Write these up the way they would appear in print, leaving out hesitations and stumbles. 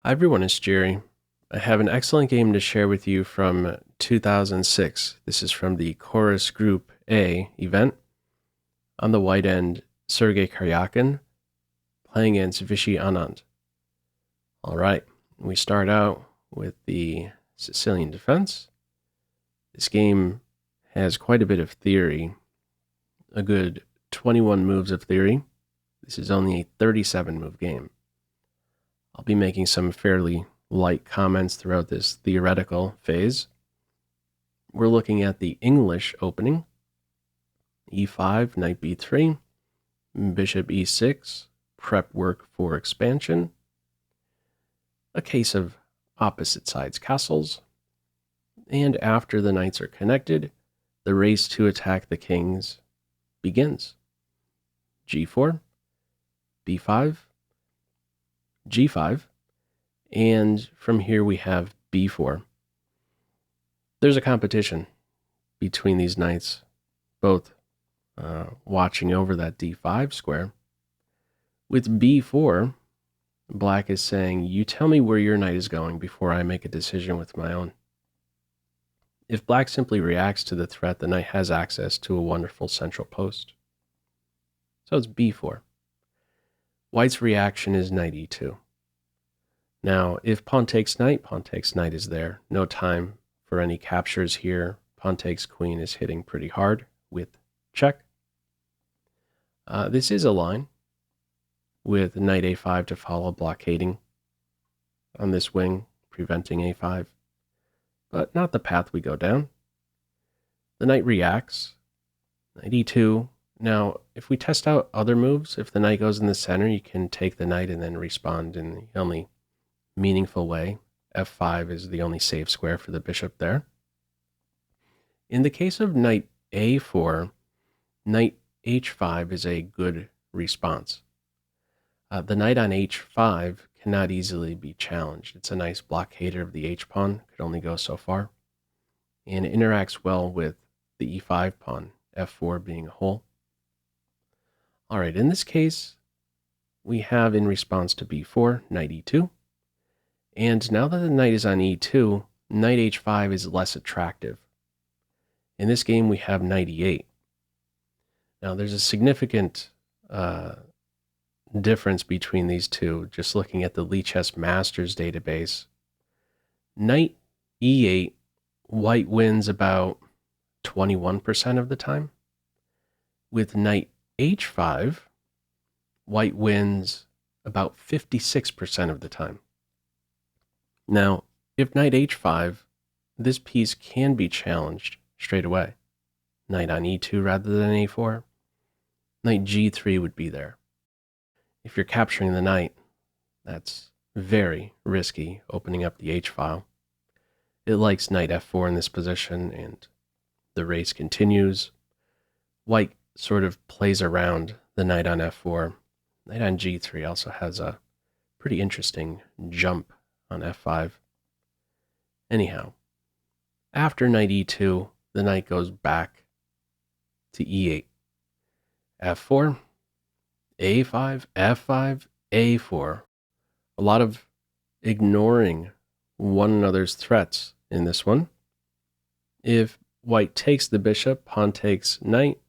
Hi everyone, it's Jerry. I have an excellent game to share with you from 2006. This is from the Corus Group A event. On the white end, Sergey Karjakin playing against Viswanathan. Alright, we start out with the Sicilian defense. This game has quite a bit of theory, a good 21 moves of theory. This is only a 37 move game. I'll be making some fairly light comments throughout this theoretical phase. We're looking at the English opening. E5, knight b3, bishop e6, prep work for expansion. A case of opposite sides castles. And after the knights are connected, the race to attack the kings begins. G4, b5, G5, and from here we have B4. There's a competition between these knights, both watching over that D5 square. With B4, black is saying, you tell me where your knight is going before I make a decision with my own. If black simply reacts to the threat, the knight has access to a wonderful central post. So it's B4. White's reaction is knight e2. Now, if pawn takes knight is there. No time for any captures here. Pawn takes queen is hitting pretty hard with check. This is a line with knight a5 to follow, blockading on this wing, preventing a5, but not the path we go down. The knight reacts, knight e2. Now, if we test out other moves, if the knight goes in the center, you can take the knight and then respond in the only meaningful way. F5 is the only safe square for the bishop there. In the case of knight a4, knight h5 is a good response. The knight on h5 cannot easily be challenged. It's a nice blockader of the h-pawn, could only go so far, and it interacts well with the e5 pawn, f4 being a hole. All right, in this case, we have in response to b4, knight e2. And now that the knight is on e2, knight h5 is less attractive. In this game, we have knight e8. Now, there's a significant difference between these two, just looking at the Lichess Masters database. Knight e8, white wins about 21% of the time. With knight h5, white wins about 56% of the time. Now, if knight h5, this piece can be challenged straight away. Knight on e2 rather than a4. Knight g3 would be there. If you're capturing the knight, that's very risky, opening up the h-file. It likes knight f4 in this position, and the race continues. White sort of plays around the knight on f4. Knight on g3 also has a pretty interesting jump on f5. Anyhow, after knight e2, the knight goes back to e8. f4, a5, f5, a4. A lot of ignoring one another's threats in this one. If white takes the bishop, pawn takes knight,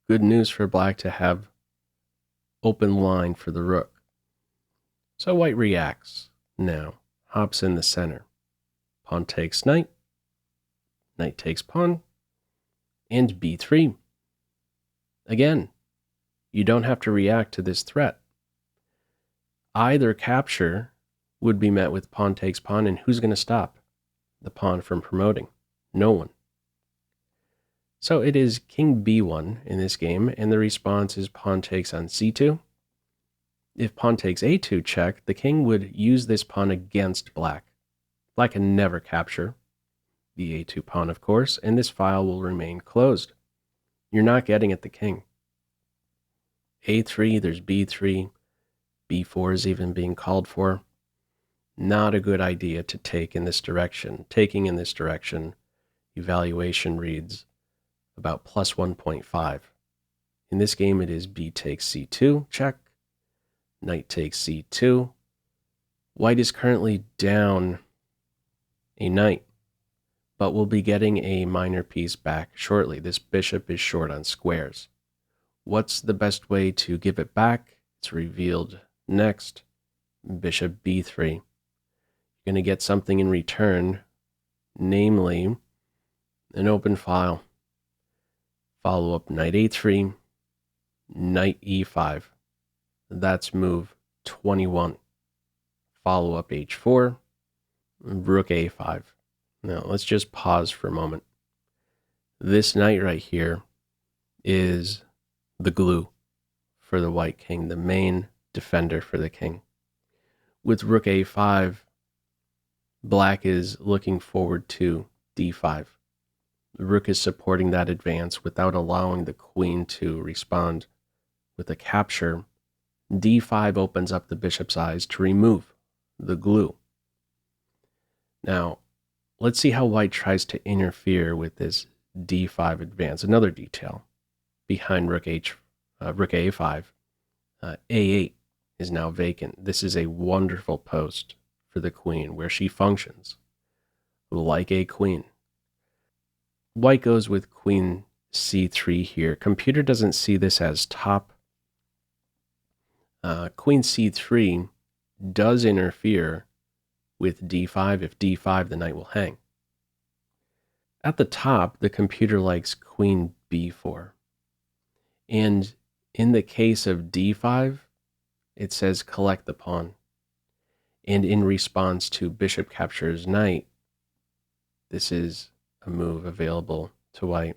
good news for black to have open line for the rook. So white reacts now, hops in the center. Pawn takes knight, knight takes pawn, and b3. Again, you don't have to react to this threat. Either capture would be met with pawn takes pawn, and who's going to stop the pawn from promoting? No one. So it is king b1 in this game, and the response is pawn takes on c2. If pawn takes a2 check, the king would use this pawn against black. Black can never capture the a2 pawn, of course, and this file will remain closed. You're not getting at the king. a3, there's b3, b4 is even being called for. Not a good idea to take in this direction. Taking in this direction, evaluation reads about plus 1.5. In this game, it is b takes c2, check, knight takes c2, White is currently down a knight, but we'll be getting a minor piece back shortly. This bishop is short on squares. What's the best way to give it back? It's revealed next. Bishop b3. You're going to get something in return, namely an open file. Follow up knight a3, knight e5. That's move 21. Follow up h4, rook a5. Now let's just pause for a moment. This knight right here is the glue for the white king, the main defender for the king. With rook a5, black is looking forward to d5. The rook is supporting that advance without allowing the queen to respond. With a capture, d5 opens up the bishop's eyes to remove the glue. Now, let's see how white tries to interfere with this d5 advance. Another detail behind rook a5, a8 is now vacant. This is a wonderful post for the queen where she functions like a queen. White goes with queen c3 here. Computer doesn't see this as top. Queen c3 does interfere with d5. If d5, the knight will hang. At the top, the computer likes queen b4. And in the case of d5, it says collect the pawn. And in response to bishop captures knight, this is a move available to white.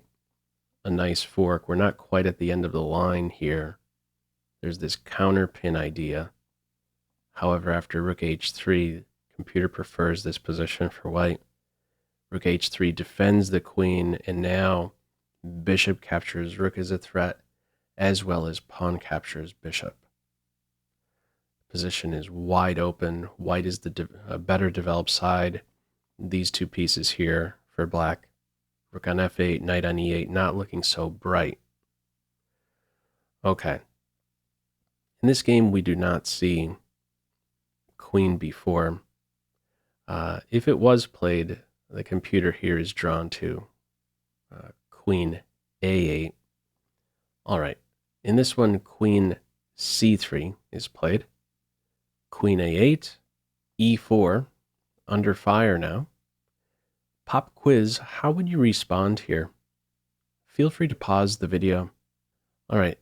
A nice fork. We're not quite at the end of the line here. There's this counter pin idea. However, after rook h3, computer prefers this position for white. Rook h3 defends the queen, and now bishop captures rook is a threat, as well as pawn captures bishop. Position is wide open. White is the better developed side. These two pieces here for black. Rook on f8, knight on e8, not looking so bright. Okay. In this game, we do not see queen b4. If it was played, the computer here is drawn to queen a8. All right. In this one, queen c3 is played. Queen a8, e4, under fire now. Pop quiz, how would you respond here? Feel free to pause the video. All right.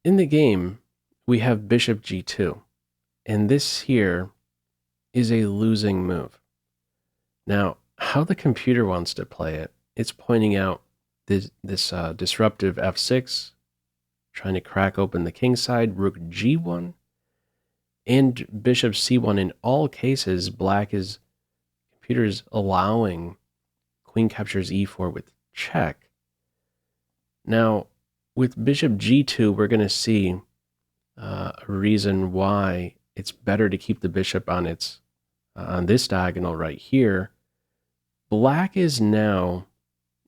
In the game, we have bishop g2, and this here is a losing move. Now, how the computer wants to play it, it's pointing out this disruptive f6, trying to crack open the kingside, rook g1, and bishop c1. In all cases, computer's allowing queen captures e4 with check. Now, with bishop g2, we're going to see a reason why it's better to keep the bishop on this diagonal right here. Black is now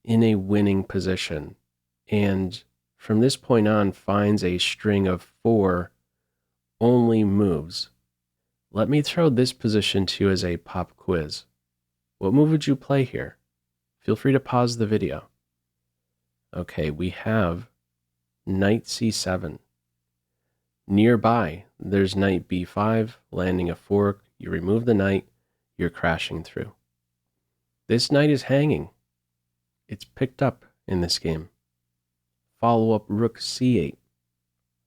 in a winning position, and from this point on finds a string of 4 only moves. Let me throw this position to you as a pop quiz. What move would you play here? Feel free to pause the video. Okay, we have knight c7. Nearby, there's knight b5, landing a fork. You remove the knight, you're crashing through. This knight is hanging. It's picked up in this game. Follow up rook c8.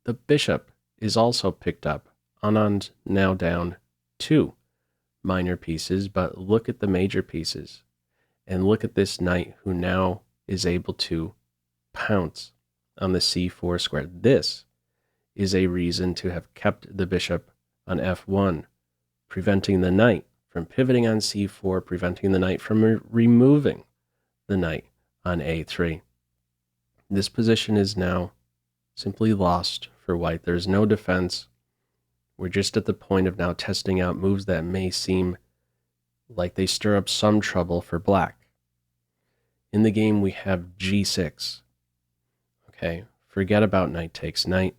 The bishop is also picked up. Anand now down 2 minor pieces, but look at the major pieces. And look at this knight who now is able to pounce on the c4 square. This is a reason to have kept the bishop on f1, preventing the knight from pivoting on c4, preventing the knight from removing the knight on a3. This position is now simply lost for white. There's no defense. We're just at the point of now testing out moves that may seem like they stir up some trouble for black. In the game, we have g6. Okay, forget about knight takes knight.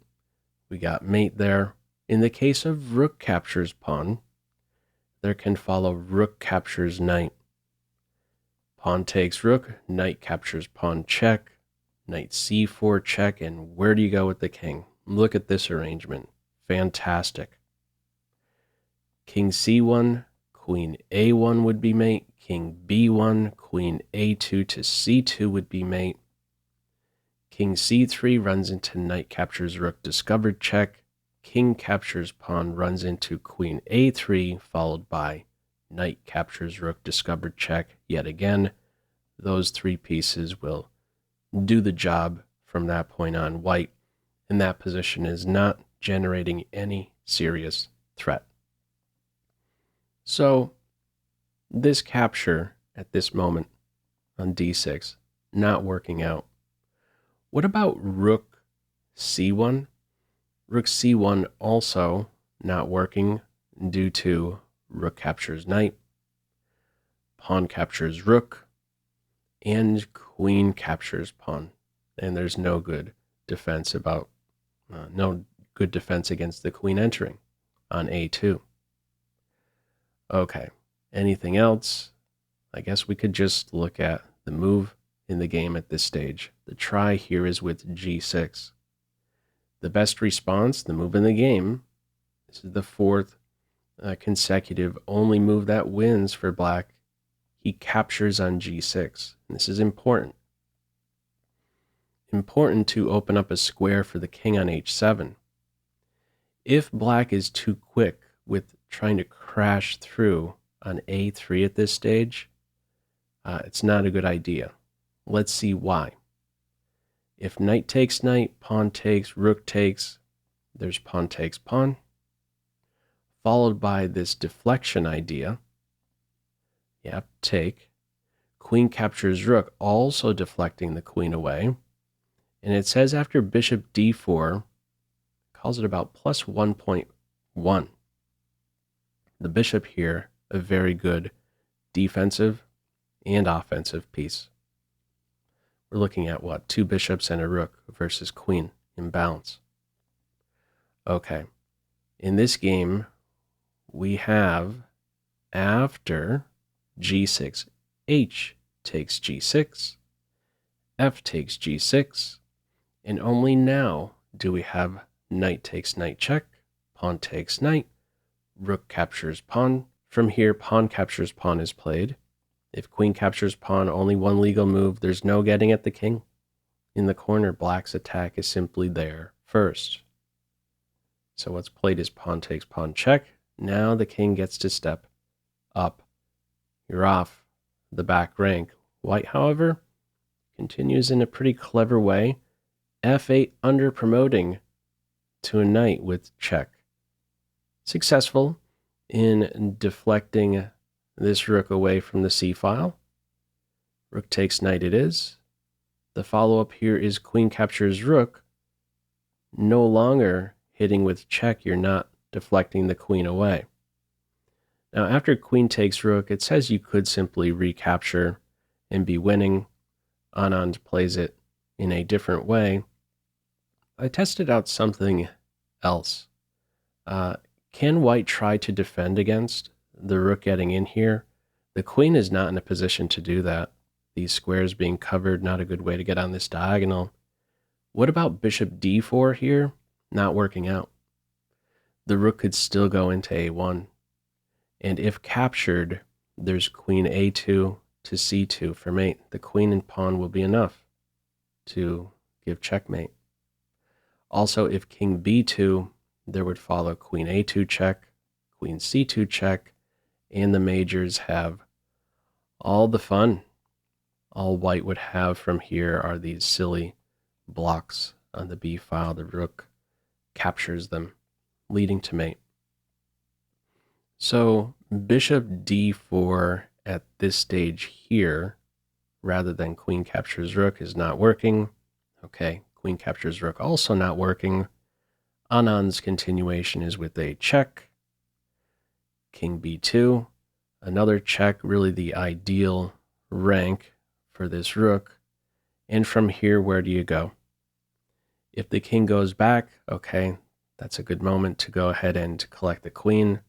We got mate there. In the case of rook captures pawn, there can follow rook captures knight. Pawn takes rook, knight captures pawn check, knight c4 check, and where do you go with the king? Look at this arrangement. Fantastic. King c1, queen a1 would be mate, king b1, queen a2 to c2 would be mate. King c3 runs into knight captures rook discovered check, king captures pawn runs into queen a3 followed by knight captures rook discovered check yet again. Those three pieces will do the job from that point on. White in that position is not generating any serious threat. So this capture at this moment on d6 not working out. What about rook c1? Rook c1 also not working due to rook captures knight, pawn captures rook, and queen captures pawn. And there's no good defense against the queen entering on a2. Okay, anything else? I guess we could just look at the move in the game at this stage. The try here is with g6. The best response, the move in the game, this is the fourth consecutive only move that wins for black. He captures on g6. And this is important. Important to open up a square for the king on h7. If black is too quick with trying to crash through on a3 at this stage, it's not a good idea. Let's see why. If knight takes knight, pawn takes, rook takes, there's pawn takes pawn, followed by this deflection idea. Yep, take. Queen captures rook, also deflecting the queen away. And it says after bishop d4, calls it about plus 1.1. The bishop here, a very good defensive and offensive piece. We're looking at what? 2 bishops and a rook versus queen in balance. Okay. In this game, we have after g6, h takes g6, f takes g6, and only now do we have knight takes knight check, pawn takes knight, rook captures pawn. From here, pawn captures pawn is played. If queen captures pawn, only one legal move. There's no getting at the king. In the corner, black's attack is simply there first. So what's played is pawn takes pawn check. Now the king gets to step up. You're off the back rank. White, however, continues in a pretty clever way. f8 under promoting to a knight with check. Successful in deflecting this rook away from the c-file. Rook takes knight it is. The follow-up here is queen captures rook. No longer hitting with check, you're not deflecting the queen away. Now after queen takes rook, it says you could simply recapture and be winning. Anand plays it in a different way. I tested out something else. Can white try to defend against the rook getting in here? The queen is not in a position to do that. These squares being covered, not a good way to get on this diagonal. What about bishop d4 here? Not working out. The rook could still go into a1. And if captured, there's queen a2 to c2 for mate. The queen and pawn will be enough to give checkmate. Also, if king b2, there would follow queen a2 check, queen c2 check, and the majors have all the fun. All white would have from here are these silly blocks on the b file. The rook captures them, leading to mate. So bishop d4 at this stage here, rather than queen captures rook, is not working. Okay, queen captures rook also not working. Anand's continuation is with a check. King b2, another check, really the ideal rank for this rook. And from here, where do you go? If the king goes back, okay, That's a good moment to go ahead and collect the queen.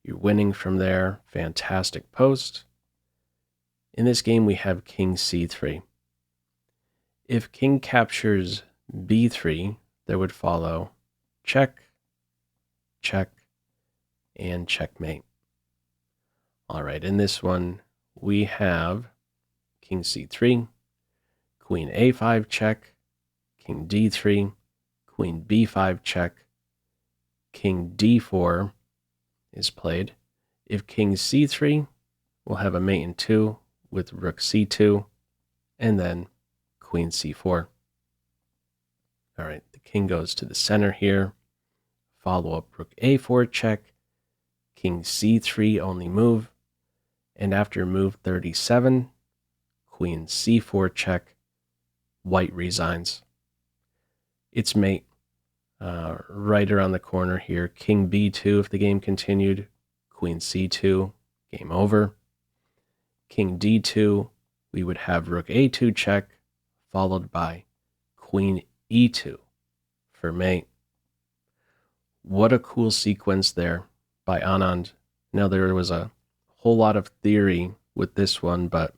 You're winning from there. Fantastic post. In this game, we have king c3. If king captures b3, there would follow check, check, and checkmate. All right, in this one, we have king c3, queen a5 check, king d3, queen b5 check, king d4 is played. If king c3, we'll have a mate in 2 with rook c2, and then queen c4. All right, the king goes to the center here. Follow up rook a4 check, king c3 only move, and after move 37, queen c4 check, white resigns. It's mate right around the corner here. King b2 if the game continued, queen c2, game over. King d2, we would have rook a2 check, followed by queen e2 for mate. What a cool sequence there by Anand. Now there was a whole lot of theory with this one, but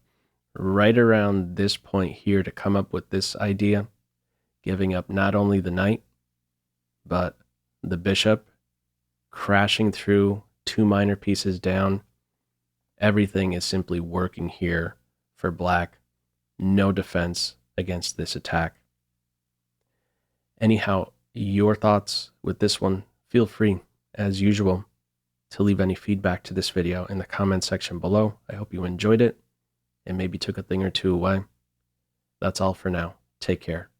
right around this point here to come up with this idea, giving up not only the knight, but the bishop, crashing through 2 minor pieces down. Everything is simply working here for black. No defense against this attack. Anyhow, your thoughts with this one, feel free, as usual, to leave any feedback to this video in the comment section below. I hope you enjoyed it and maybe took a thing or two away. That's all for now. Take care.